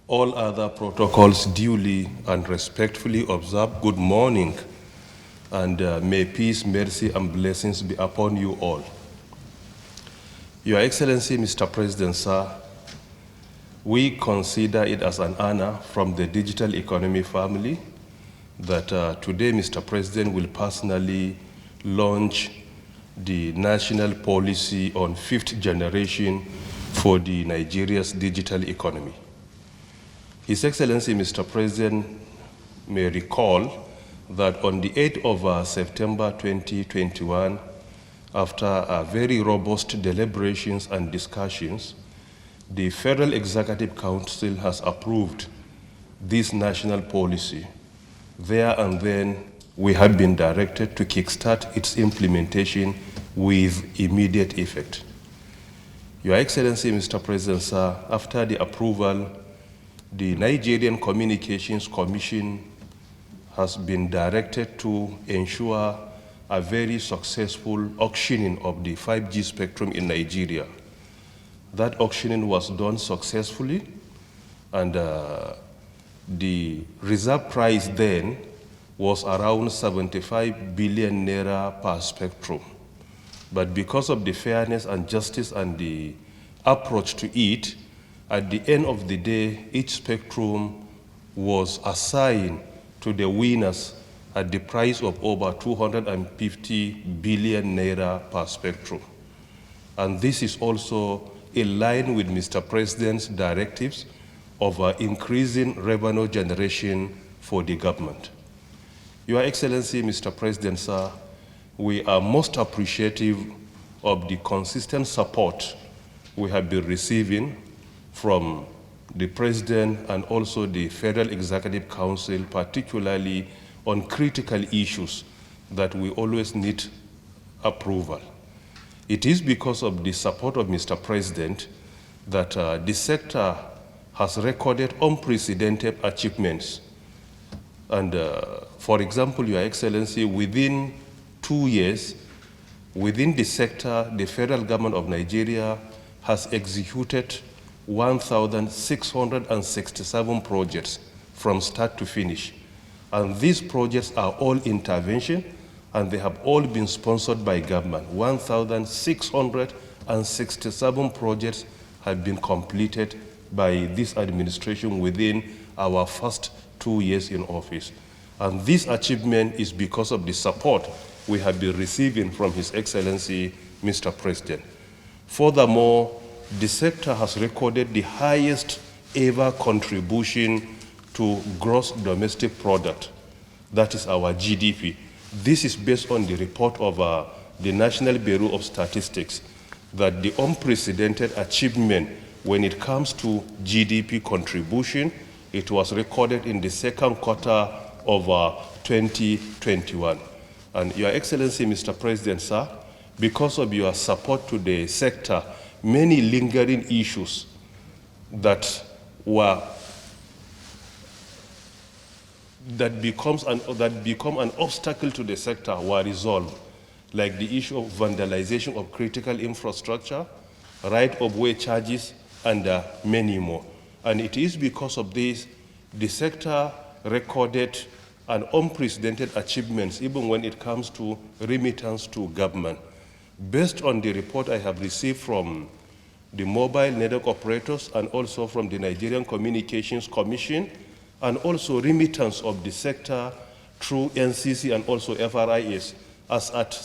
All other protocols duly and respectfully observed. Good morning, and may peace, mercy, and blessings be upon you all. Your Excellency, Mr. President, sir, we consider it as an honor from the digital economy family that today, Mr. President, will personally launch the national policy on fifth generation for the Nigeria's digital economy. His Excellency, Mr. President, may recall that on the 8th of September 2021, after very robust deliberations and discussions, the Federal Executive Council has approved this national policy. There and then, we have been directed to kickstart its implementation with immediate effect. Your Excellency, Mr. President, sir, after the approval, the Nigerian Communications Commission has been directed to ensure a very successful auctioning of the 5G spectrum in Nigeria. That auctioning was done successfully, and the reserve price then was around 75 billion naira per spectrum. But because of the fairness and justice and the approach to it, at the end of the day, each spectrum was assigned to the winners at the price of over 250 billion naira per spectrum. And this is also in line with Mr. President's directives of increasing revenue generation for the government. Your Excellency, Mr. President, sir, we are most appreciative of the consistent support we have been receiving from the President and also the Federal Executive Council, particularly on critical issues that we always need approval. It is because of the support of Mr. President that the sector has recorded unprecedented achievements. And for example, Your Excellency, within 2 years, within the sector, the federal government of Nigeria has executed 1,667 projects from start to finish. And these projects are all intervention, and they have all been sponsored by government. 1,667 projects have been completed by this administration within our first 2 years in office. And this achievement is because of the support we have been receiving from His Excellency, Mr. President. Furthermore, the sector has recorded the highest ever contribution to gross domestic product, that is our GDP. This is based on the report of the National Bureau of Statistics, that the unprecedented achievement when it comes to GDP contribution, it was recorded in the second quarter of 2021. And Your Excellency, Mr. President, sir, because of your support to the sector, many lingering issues that become an obstacle to the sector were resolved, like the issue of vandalization of critical infrastructure, right-of-way charges, and many more. And it is because of this, the sector recorded an unprecedented achievements even when it comes to remittance to government. Based on the report I have received from the mobile network operators and also from the Nigerian Communications Commission, and also remittance of the sector through NCC and also FRIS, as at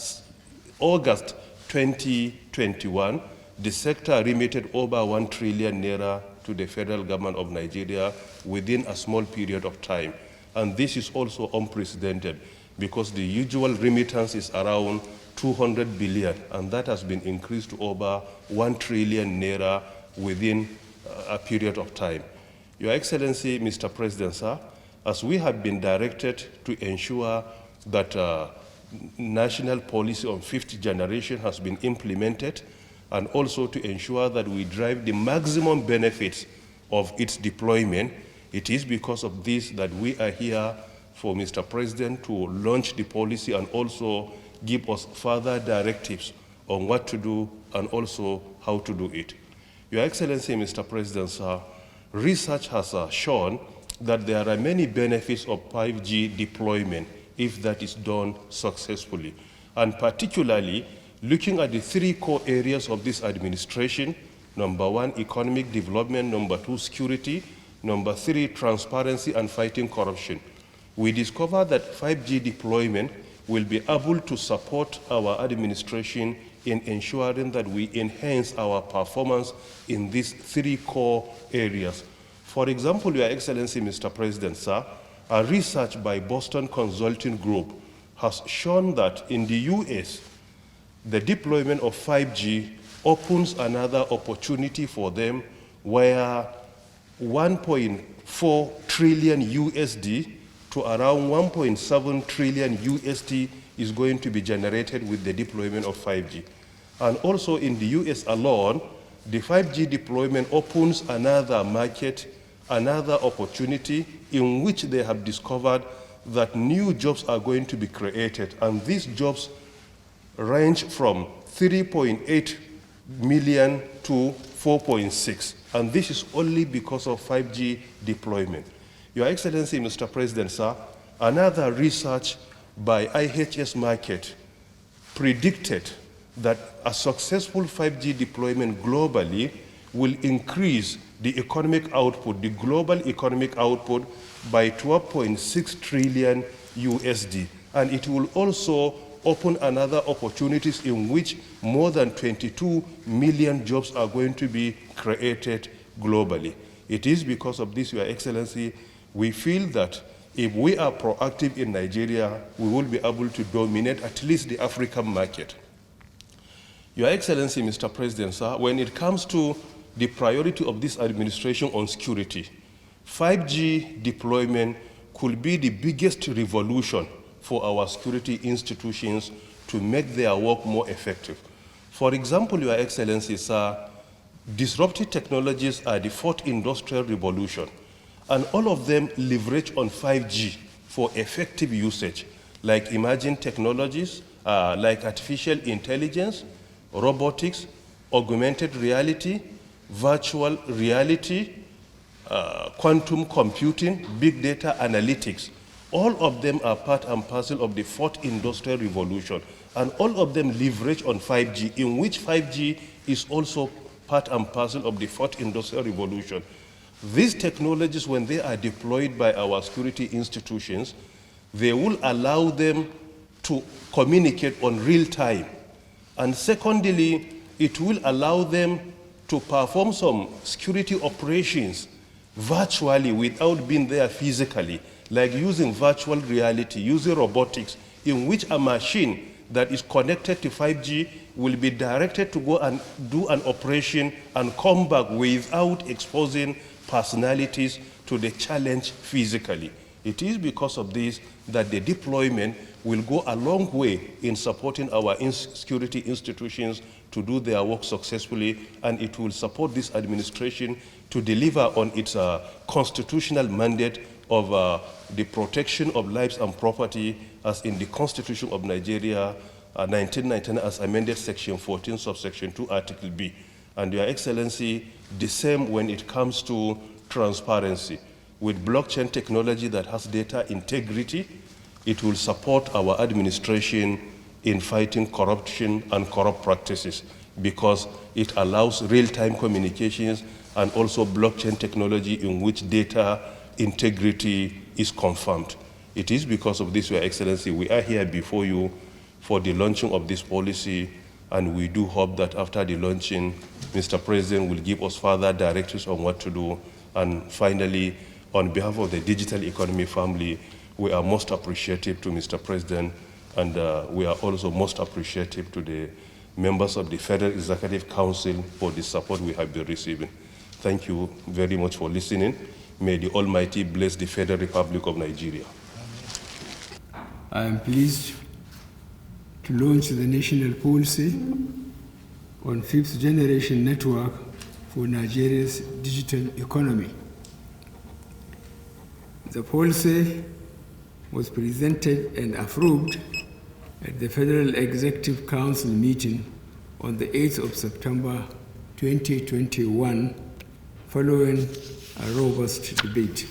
August 2021, the sector remitted over 1 trillion naira to the federal government of Nigeria within a small period of time. And this is also unprecedented because the usual remittance is around 200 billion, and that has been increased to over 1 trillion naira within a period of time. Your Excellency, Mr. President, sir, as we have been directed to ensure that national policy on fifth generation has been implemented, and also to ensure that we drive the maximum benefits of its deployment, it is because of this that we are here for Mr. President to launch the policy and also give us further directives on what to do and also how to do it. Your Excellency, Mr. President, sir, research has shown that there are many benefits of 5G deployment if that is done successfully. And particularly, looking at the three core areas of this administration: number one, economic development; number two, security; number three, transparency and fighting corruption. We discovered that 5G deployment will be able to support our administration in ensuring that we enhance our performance in these three core areas. For example, Your Excellency, Mr. President, sir, a research by Boston Consulting Group has shown that in the US, the deployment of 5G opens another opportunity for them where 1.4 trillion USD to around 1.7 trillion USD is going to be generated with the deployment of 5G. And also in the US alone, the 5G deployment opens another market, another opportunity in which they have discovered that new jobs are going to be created. And these jobs range from 3.8 million to 4.6. And this is only because of 5G deployment. Your Excellency, Mr. President, sir, another research by IHS Markit predicted that a successful 5G deployment globally will increase the economic output, the global economic output, by 12.6 trillion USD. And it will also open another opportunities in which more than 22 million jobs are going to be created globally. It is because of this, Your Excellency, we feel that if we are proactive in Nigeria, we will be able to dominate at least the African market. Your Excellency, Mr. President, sir, when it comes to the priority of this administration on security, 5G deployment could be the biggest revolution for our security institutions to make their work more effective. For example, Your Excellency, sir, disruptive technologies are the fourth industrial revolution, and all of them leverage on 5G for effective usage, like emerging technologies, like artificial intelligence, robotics, augmented reality, virtual reality, quantum computing, big data analytics. All of them are part and parcel of the fourth industrial revolution, and all of them leverage on 5G, in which 5G is also part and parcel of the fourth industrial revolution. These technologies, when they are deployed by our security institutions, they will allow them to communicate on real time. And secondly, it will allow them to perform some security operations virtually without being there physically, like using virtual reality, using robotics, in which a machine that is connected to 5G will be directed to go and do an operation and come back without exposing personalities to the challenge physically. It is because of this that the deployment will go a long way in supporting our security institutions to do their work successfully, and it will support this administration to deliver on its constitutional mandate of the protection of lives and property as in the Constitution of Nigeria, 1999, as amended Section 14, subsection 2, Article B. And Your Excellency, the same when it comes to transparency. With blockchain technology that has data integrity, it will support our administration in fighting corruption and corrupt practices, because it allows real-time communications and also blockchain technology in which data integrity is confirmed. It is because of this, Your Excellency, we are here before you for the launching of this policy, and we do hope that after the launching, Mr. President will give us further directives on what to do. And finally, on behalf of the digital economy family, we are most appreciative to Mr. President, and we are also most appreciative to the members of the Federal Executive Council for the support we have been receiving. Thank you very much for listening. May the Almighty bless the Federal Republic of Nigeria. I am pleased to launch the national policy on fifth generation network for Nigeria's digital economy. The policy was presented and approved at the Federal Executive Council meeting on the 8th of September 2021, following a robust debate.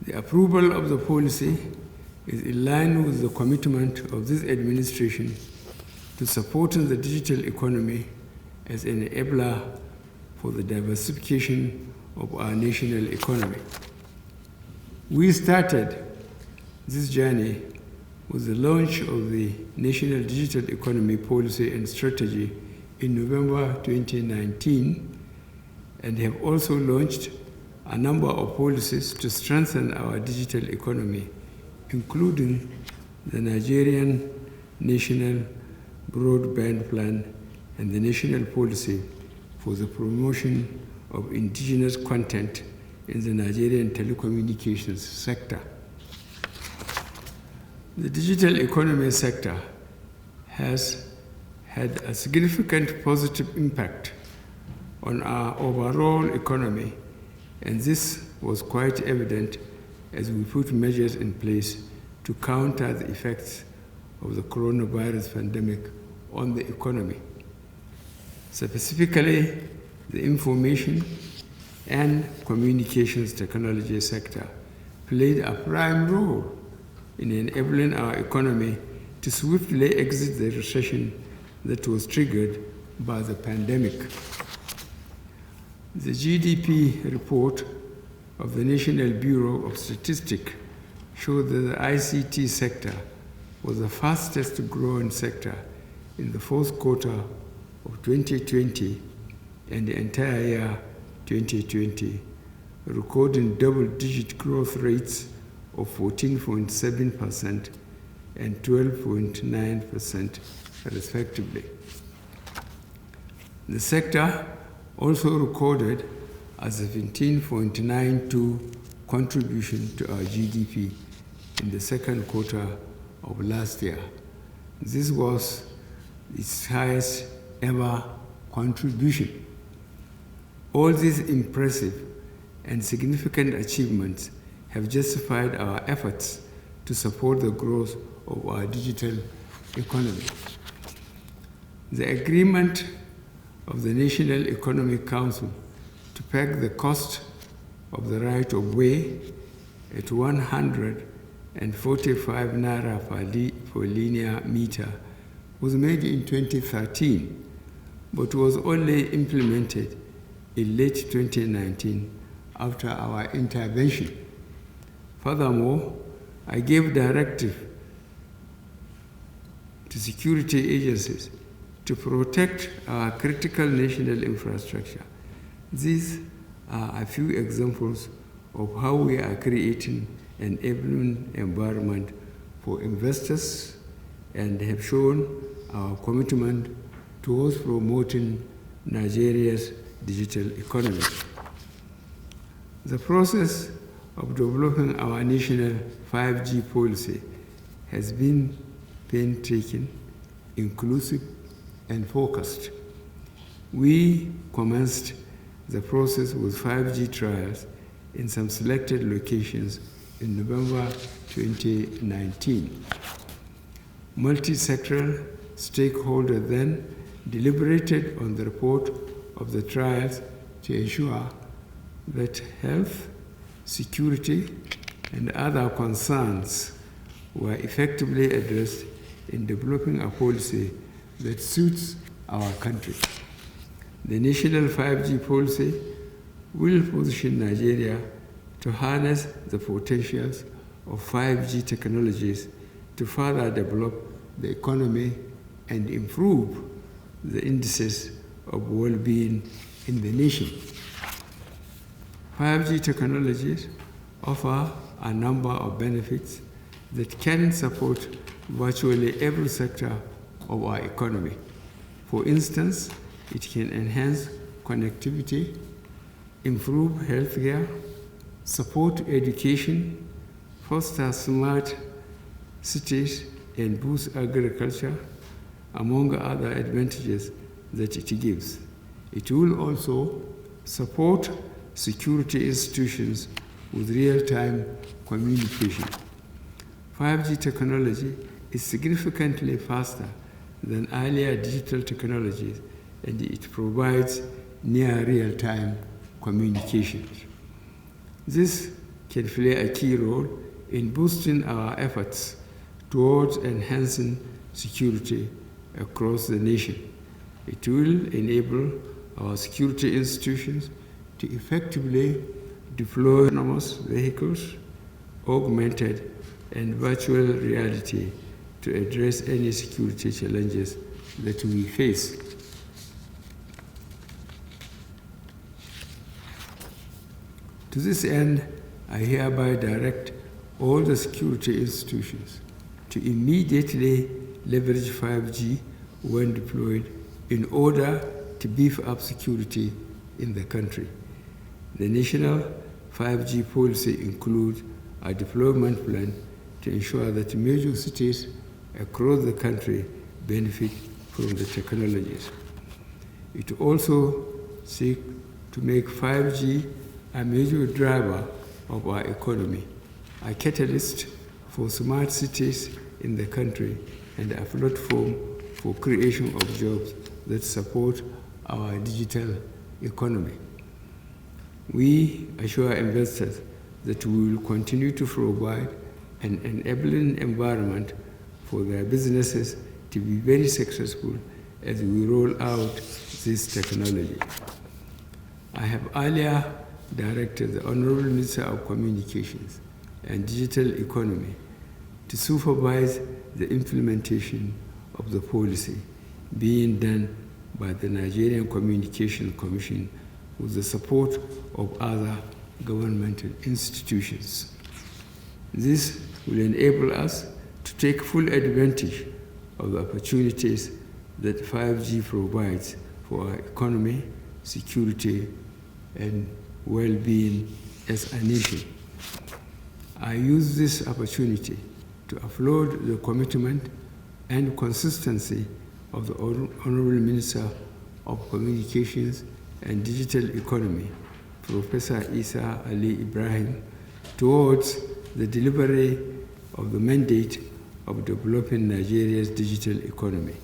The approval of the policy is in line with the commitment of this administration to supporting the digital economy as an enabler for the diversification of our national economy. We started this journey with the launch of the National Digital Economy Policy and Strategy in November 2019, and have also launched a number of policies to strengthen our digital economy, including the Nigerian National Broadband Plan and the National Policy for the Promotion of Indigenous Content in the Nigerian telecommunications sector. The digital economy sector has had a significant positive impact on our overall economy, and this was quite evident as we put measures in place to counter the effects of the coronavirus pandemic on the economy. Specifically, the information and communications technology sector played a prime role in enabling our economy to swiftly exit the recession that was triggered by the pandemic. The GDP report of the National Bureau of Statistics showed that the ICT sector was the fastest growing sector in the fourth quarter of 2020 and the entire year 2020, recording double-digit growth rates of 14.7% and 12.9% respectively. The sector also recorded a 17.92% contribution to our GDP in the second quarter of last year. This was its highest ever contribution. All these impressive and significant achievements have justified our efforts to support the growth of our digital economy. The agreement of the National Economic Council to peg the cost of the right of way at 145 naira per linear meter was made in 2013, but was only implemented in late 2019 after our intervention. Furthermore, I gave directive to security agencies to protect our critical national infrastructure. These are a few examples of how we are creating an enabling environment for investors and have shown our commitment towards promoting Nigeria's digital economy. The process of developing our national 5G policy has been painstaking, inclusive, and focused. We commenced the process with 5G trials in some selected locations in November 2019. Multi-sectoral stakeholders then deliberated on the report of the trials to ensure that health, security, and other concerns were effectively addressed in developing a policy that suits our country. The national 5G policy will position Nigeria to harness the potentials of 5G technologies to further develop the economy and improve the indices of well-being in the nation. 5G technologies offer a number of benefits that can support virtually every sector of our economy. For instance, it can enhance connectivity, improve healthcare, support education, foster smart cities, and boost agriculture, among other advantages that it gives. It will also support security institutions with real-time communication. 5G technology is significantly faster than earlier digital technologies, and it provides near real-time communications. This can play a key role in boosting our efforts towards enhancing security across the nation. It will enable our security institutions to effectively deploy autonomous vehicles, augmented and virtual reality to address any security challenges that we face. To this end, I hereby direct all the security institutions to immediately leverage 5G when deployed in order to beef up security in the country. The national 5G policy includes a deployment plan to ensure that major cities across the country benefit from the technologies. It also seeks to make 5G a major driver of our economy, a catalyst for smart cities in the country, and a platform for creation of jobs that support our digital economy. We assure investors that we will continue to provide an enabling environment for their businesses to be very successful as we roll out this technology. I have earlier directed the Honorable Minister of Communications and Digital Economy to supervise the implementation of the policy being done by the Nigerian Communications Commission with the support of other governmental institutions. This will enable us to take full advantage of the opportunities that 5G provides for our economy, security, and well-being as a nation. I use this opportunity to applaud the commitment and consistency of the Honorable Minister of Communications and Digital Economy, Professor Isa Ali Ibrahim, towards the delivery of the mandate of developing Nigeria's digital economy.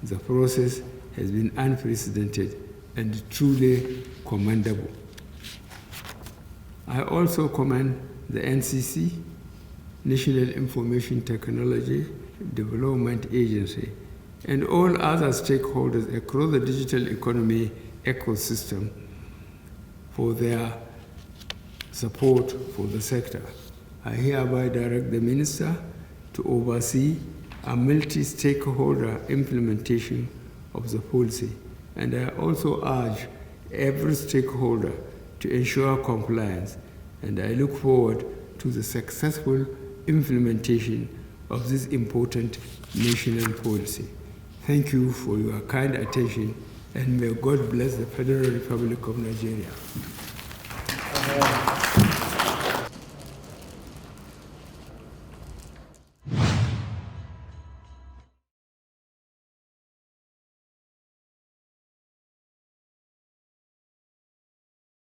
The process has been unprecedented and truly commendable. I also commend the NCC, National Information Technology Development Agency, and all other stakeholders across the digital economy ecosystem for their support for the sector. I hereby direct the Minister to oversee a multi-stakeholder implementation of the policy, and I also urge every stakeholder to ensure compliance, and I look forward to the successful implementation of this important national policy. Thank you for your kind attention, and may God bless the Federal Republic of Nigeria.